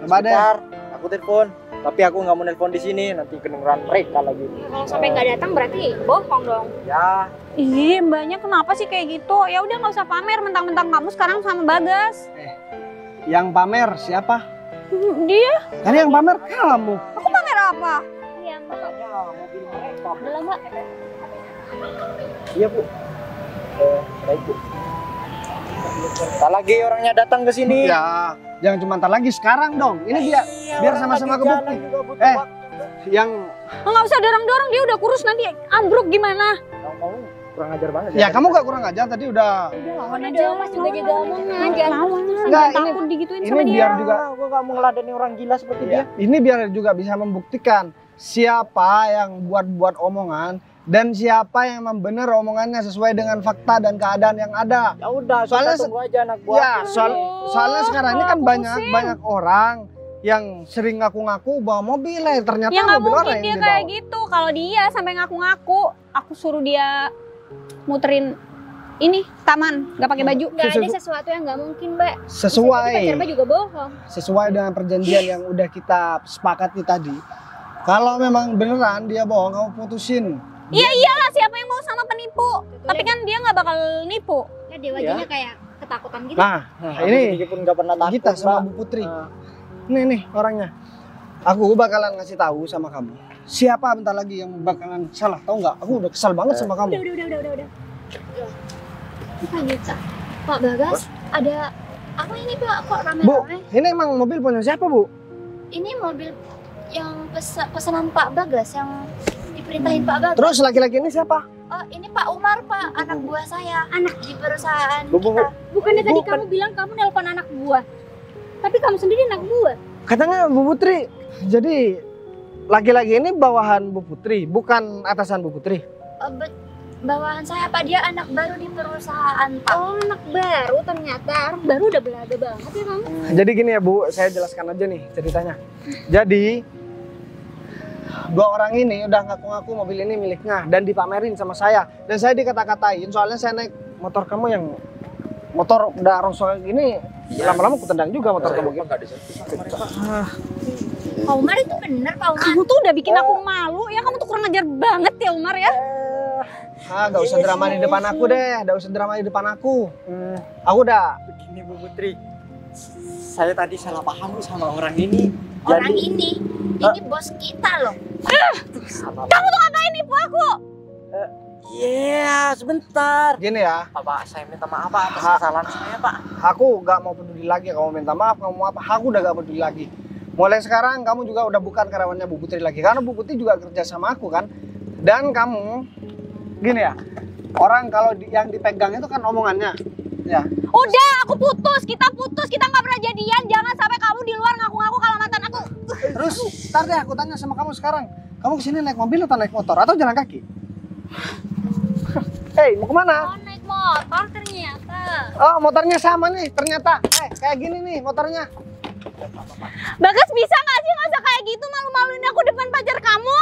Coba deh. Sebentar, aku telepon. Tapi aku nggak mau nelpon di sini, nanti kedengeran mereka lagi. Kalau sampai nggak datang berarti bohong dong. Ya, Ih, mbaknya kenapa sih kayak gitu? Ya udah nggak usah pamer, mentang-mentang kamu sekarang sama Bagas. Yang pamer siapa? Dia Kan yang pamer kamu. pamer apa? Iya, Mbak. makanya mobil mereka. Udah lah, Mbak. Iya Bu. Baik Bu. Tak lagi orangnya datang ke sini. Ya, jangan cuma ntar lagi, sekarang dong. Ini biar sama-sama kebukti. Yang Nggak usah dorong-dorong, dia udah kurus, nanti ambruk gimana? Kamu kurang ajar banget ya kamu gak kurang ajar tadi udah. Lawan aja, Mas juga jaga omongan. Jangan Lawan, Enggak, takut digituin Ini sama dia. biar juga Gue gak mau ngeladeni orang gila seperti dia. ini biar juga bisa membuktikan siapa yang buat omongan dan siapa yang membenar omongannya sesuai dengan fakta dan keadaan yang ada. Ya udah, Soalnya kita tunggu aja anak buah. Ya, soalnya sekarang ini kan aku banyak orang yang sering ngaku-ngaku bawa mobil, ternyata Ya nggak mobil mungkin orang yang dia dia kayak bawa. gitu. Kalau dia sampai ngaku-ngaku, aku suruh dia muterin ini taman, nggak pakai baju. Nggak ada sesuatu yang nggak mungkin, Mbak. Sesuai Pacar Mbak juga bohong. sesuai dengan perjanjian yang udah kita sepakati tadi. Kalau memang beneran dia bohong, kamu putusin. Iya iyalah, siapa yang mau sama penipu? Tapi kan dia nggak bakal nipu. Ya dia wajahnya kayak ketakutan gitu. Nah, Ini pun gak pernah takut. kita sama Mbak. Bu Putri. Nah. Nih orangnya. Aku bakalan ngasih tahu sama kamu. Siapa bentar lagi yang bakalan salah, tahu nggak? Aku udah kesal banget sama kamu. Udah. Pak Gita, Pak Bagas, ada apa ini Pak? Kok Bu, rame-rame? ini emang mobil punya siapa, Bu? Ini mobil yang pesanan Pak Bagas, yang diperintahin Pak Bagas. Terus laki-laki ini siapa? Oh, ini Pak Umar, Pak, anak buah saya. Anak di perusahaan Bu. kita. Bukannya tadi Bukan. kamu bilang kamu nelpon anak buah, tapi kamu sendiri anak buah. Katanya Bu Putri. Jadi laki-laki ini bawahan Bu Putri, bukan atasan Bu Putri. Bawahan saya, Pak, dia anak baru di perusahaan, Pak. Oh, anak baru ternyata. Orang baru udah belaga banget ya kamu. Jadi gini ya Bu, saya jelaskan aja nih ceritanya. Jadi dua orang ini udah ngaku-ngaku mobil ini miliknya dan dipamerin sama saya. Dan saya dikata-katain soalnya saya naik motor kamu yang motor udah rongsok gini. Lama-lama aku tendang juga motor kamu gitu. Pak Umar itu bener, Pak Umar. Kamu tuh udah bikin aku malu ya. Kamu tuh kurang ajar banget ya Umar ya. Gak usah drama di depan aku deh, gak usah drama di depan aku. Aku udah Begini Bu Putri, saya tadi salah paham Bu sama orang ini. Orang ini bos kita loh. Kamu tuh ngapain nipu aku? Iya, sebentar. gini ya. Pak, saya minta maaf Pak atas kesalahan saya Pak. Aku gak mau peduli lagi, kamu minta maaf, kamu mau apa, aku udah gak peduli lagi. Mulai sekarang kamu juga udah bukan karyawannya Bu Putri lagi, karena Bu Putri juga kerja sama aku kan. Dan kamu, gini ya, orang kalau yang dipegang itu kan omongannya. Ya. Udah, aku putus. Kita nggak pernah jadian. Jangan sampai kamu di luar ngaku-ngaku kalau mantan aku. Terus, ntar deh aku tanya sama kamu sekarang. Kamu kesini naik mobil atau naik motor atau jalan kaki? Hei, mau kemana? Oh, naik motor ternyata. Oh, motornya sama nih ternyata. Kayak gini nih motornya. Bagas, bisa nggak sih nggak usah kayak gitu, malu-maluin aku depan pacar kamu?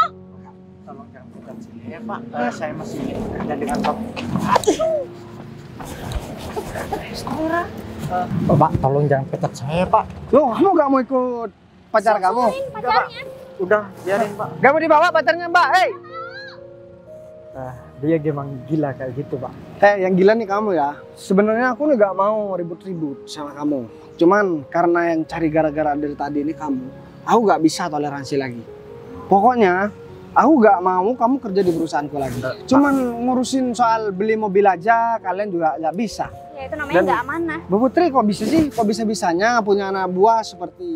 Tolong jangan pecat saya Pak. Saya masih kerja dengan Pak. Pak, tolong jangan pecat saya Pak. Loh, kamu gak mau ikut pacar kamu? Pacarnya. Udah, biarin Pak. Gak mau dibawa pacarnya Mbak? Hei. Dia emang gila kayak gitu Pak. Yang gila nih kamu ya. Sebenarnya aku nih gak mau ribut-ribut sama kamu. Cuman karena yang cari gara-gara dari tadi ini kamu, aku gak bisa toleransi lagi. Pokoknya aku gak mau kamu kerja di perusahaanku lagi. Cuman ngurusin soal beli mobil aja kalian juga gak bisa. Ya itu namanya Dan- nggak amanah. Bu Putri kok bisa sih? Kok bisa-bisanya punya anak buah seperti...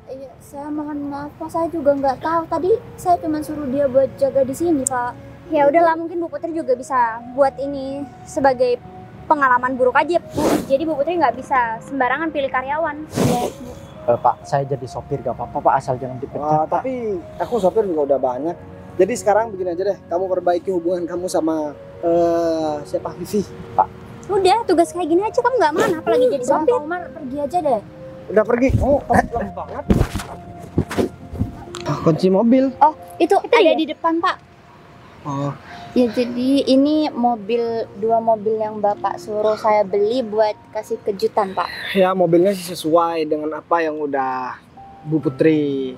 Iya, saya mohon maaf, Pak. Saya juga nggak tahu. Tadi saya cuma suruh dia buat jaga di sini, Pak. Ya udahlah, mungkin Bu Putri juga bisa buat ini sebagai pengalaman buruk aja, Bu. Jadi Bu Putri nggak bisa sembarangan pilih karyawan. Pak, saya jadi sopir gak apa-apa Pak, asal jangan dipecat. tapi aku sopir juga udah banyak. Jadi sekarang begini aja deh, kamu perbaiki hubungan kamu sama siapa Vivi. Udah, tugas kayak gini aja kamu nggak mana, apalagi jadi Sama sopir. Pak Umar pergi aja deh. Udah pergi. Kamu pelan banget. Kunci mobil. Itu ada di depan, Pak. Oh, Ya jadi ini dua mobil yang Bapak suruh saya beli buat kasih kejutan, Pak. ya mobilnya sih sesuai dengan apa yang udah Bu Putri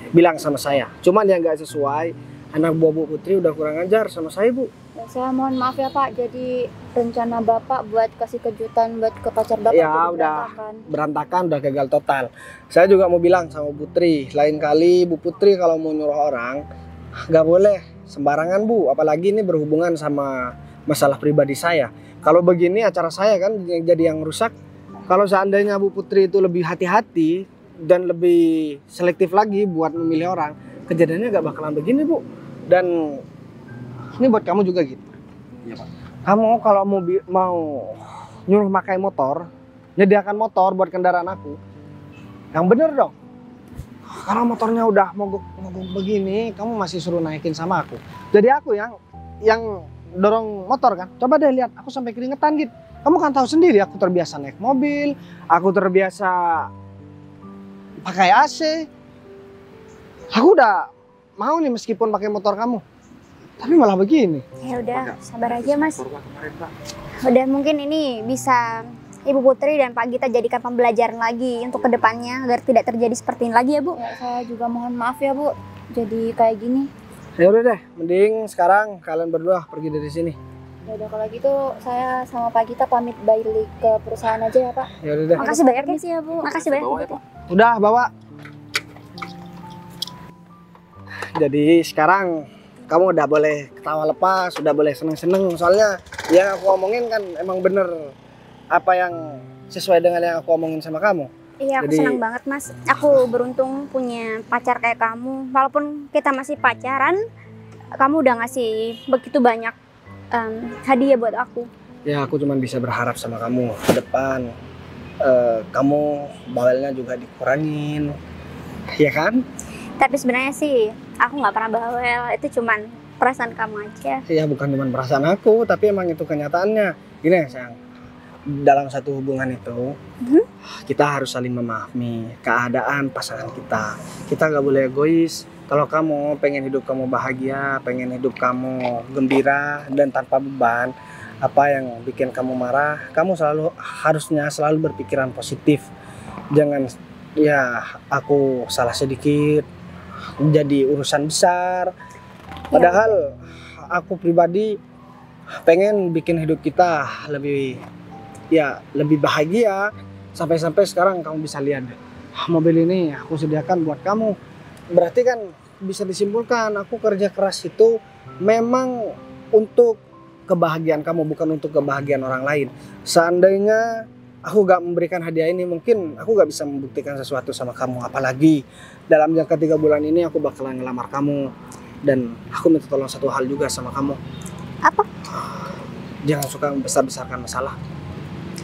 bilang sama saya. Cuman yang nggak sesuai, anak buah Bu Putri udah kurang ajar sama saya, Bu. Ya, saya mohon maaf ya, Pak. Jadi rencana Bapak buat kasih kejutan buat ke pacar Bapak Ya, jadi udah. berantakan. Berantakan, udah gagal total. Saya juga mau bilang sama Bu Putri, lain kali Bu Putri kalau mau nyuruh orang, nggak boleh sembarangan Bu, apalagi ini berhubungan sama masalah pribadi saya. Kalau begini acara saya kan jadi yang rusak. Kalau seandainya Bu Putri itu lebih hati-hati dan lebih selektif lagi buat memilih orang, kejadiannya gak bakalan begini Bu. Dan ini buat kamu juga gitu. Iya Pak. Kamu kalau mau nyuruh pakai motor, nyediakan motor buat kendaraan aku, yang bener dong. Kalau motornya udah mogok begini, kamu masih suruh naikin sama aku. Jadi aku yang dorong motor kan. Coba deh lihat, aku sampai keringetan gitu. Kamu kan tahu sendiri, aku terbiasa naik mobil, aku terbiasa pakai AC. Aku udah mau nih meskipun pakai motor kamu, tapi malah begini. Ya udah, sabar aja Mas. Kemarin Pak. Udah, mungkin ini bisa Ibu Putri dan Pak Gita jadikan pembelajaran lagi untuk kedepannya agar tidak terjadi seperti ini lagi ya Bu. Ya, saya juga mohon maaf ya Bu, jadi kayak gini. Ya udah deh, mending sekarang kalian berdua pergi dari sini. Ya udah kalau gitu saya sama Pak Gita pamit balik ke perusahaan aja ya Pak. Ya udah deh. Makasih banyak ya. Permisi ya Bu. Makasih banyak. Bawa Bu ya Putri. Pak. Udah bawa. Jadi sekarang kamu udah boleh ketawa lepas, udah boleh seneng-seneng. Soalnya yang aku omongin kan emang bener apa yang sesuai dengan yang aku omongin sama kamu. Iya, aku Jadi- senang banget Mas. Aku beruntung punya pacar kayak kamu. Walaupun kita masih pacaran, kamu udah ngasih begitu banyak hadiah buat aku. Ya aku cuma bisa berharap sama kamu ke depan. Kamu bawelnya juga dikurangin. Ya kan? Tapi sebenarnya sih aku nggak pernah bawel. Itu cuman perasaan kamu aja. Ya bukan cuma perasaan aku, tapi emang itu kenyataannya. Gini ya sayang, dalam satu hubungan itu kita harus saling memahami keadaan pasangan kita. Kita nggak boleh egois. Kalau kamu pengen hidup kamu bahagia, pengen hidup kamu gembira dan tanpa beban, apa yang bikin kamu marah, kamu harusnya selalu berpikiran positif. Jangan ya aku salah sedikit jadi urusan besar. Padahal aku pribadi pengen bikin hidup kita lebih bahagia. Sampai-sampai sekarang kamu bisa lihat deh, mobil ini aku sediakan buat kamu. Berarti kan bisa disimpulkan aku kerja keras itu memang untuk kebahagiaan kamu, bukan untuk kebahagiaan orang lain. Seandainya aku gak memberikan hadiah ini, mungkin aku gak bisa membuktikan sesuatu sama kamu. Apalagi dalam jangka 3 bulan ini aku bakalan ngelamar kamu. Dan aku minta tolong satu hal juga sama kamu. Apa? Jangan suka membesar-besarkan masalah.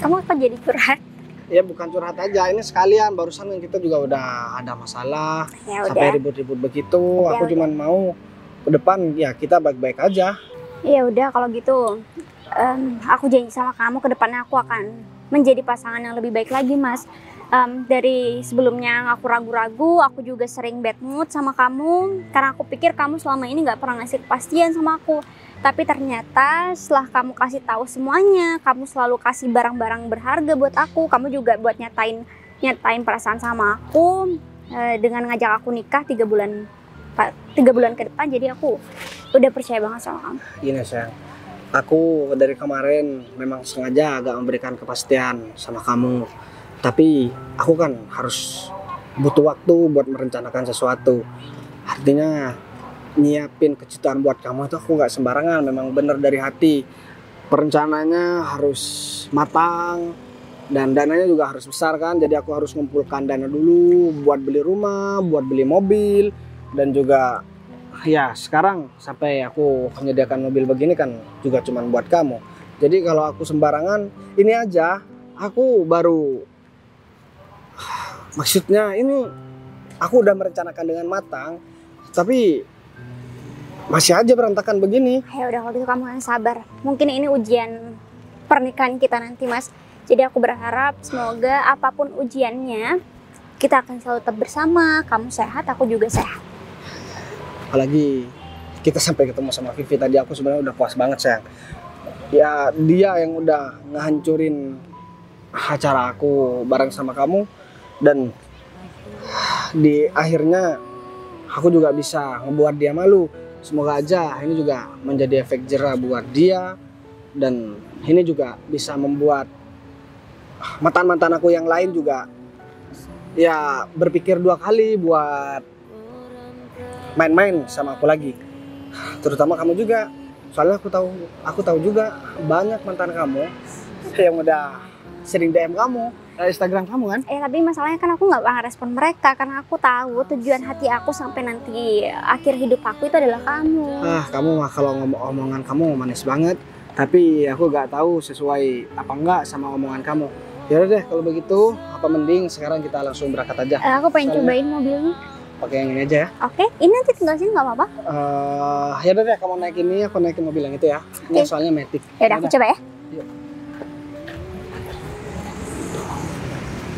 Kamu apa jadi curhat? Ya bukan curhat aja, ini sekalian barusan kan kita juga udah ada masalah. Ya Sampai udah. ribut-ribut begitu. Ya Aku udah. cuman mau ke depan ya kita baik-baik aja. Ya udah kalau gitu. Aku janji sama kamu ke depannya aku akan menjadi pasangan yang lebih baik lagi Mas. Dari sebelumnya aku ragu-ragu, aku juga sering bad mood sama kamu karena aku pikir kamu selama ini nggak pernah ngasih kepastian sama aku. Tapi ternyata setelah kamu kasih tahu semuanya, kamu selalu kasih barang-barang berharga buat aku. Kamu juga buat nyatain perasaan sama aku dengan ngajak aku nikah 3 bulan ke depan. Jadi aku udah percaya banget sama kamu. Gini sayang, aku dari kemarin memang sengaja agak memberikan kepastian sama kamu. Tapi aku kan harus butuh waktu buat merencanakan sesuatu. Artinya nyiapin kejutan buat kamu itu aku gak sembarangan, memang bener dari hati. Perencanaannya harus matang dan dananya juga harus besar kan. Jadi aku harus ngumpulkan dana dulu buat beli rumah, buat beli mobil. Dan juga ya sekarang sampai aku menyediakan mobil begini kan juga cuman buat kamu. Jadi kalau aku sembarangan, ini aja aku baru, maksudnya ini aku udah merencanakan dengan matang, tapi masih aja berantakan begini. Ya udah kalau gitu kamu yang sabar. Mungkin ini ujian pernikahan kita nanti Mas. Jadi aku berharap semoga apapun ujiannya kita akan selalu tetap bersama. Kamu sehat, aku juga sehat. Apalagi kita sampai ketemu sama Vivi tadi, aku sebenarnya udah puas banget sayang. Ya dia yang udah ngehancurin acara aku bareng sama kamu. Dan di akhirnya aku juga bisa ngebuat dia malu. Semoga aja ini juga menjadi efek jerah buat dia. Dan ini juga bisa membuat mantan-mantan aku yang lain juga ya berpikir 2 kali buat main-main sama aku lagi. Terutama kamu juga. Soalnya aku tahu juga banyak mantan kamu yang udah sering DM kamu, Instagram kamu kan? Tapi masalahnya kan aku nggak pernah respon mereka karena aku tahu tujuan hati aku sampai nanti akhir hidup aku itu adalah kamu. Kamu mah kalau ngomong omongan kamu manis banget, tapi aku nggak tahu sesuai apa enggak sama omongan kamu. Ya udah deh kalau begitu, apa mending sekarang kita langsung berangkat aja. Aku pengen Soalnya- cobain mobilnya. Pakai yang ini aja ya. Oke, ini nanti tinggal sini nggak apa-apa. Ya udah deh, kamu naik ini, aku naikin mobil yang itu ya. Ini Oke. soalnya Matic. Ya udah aku coba ya.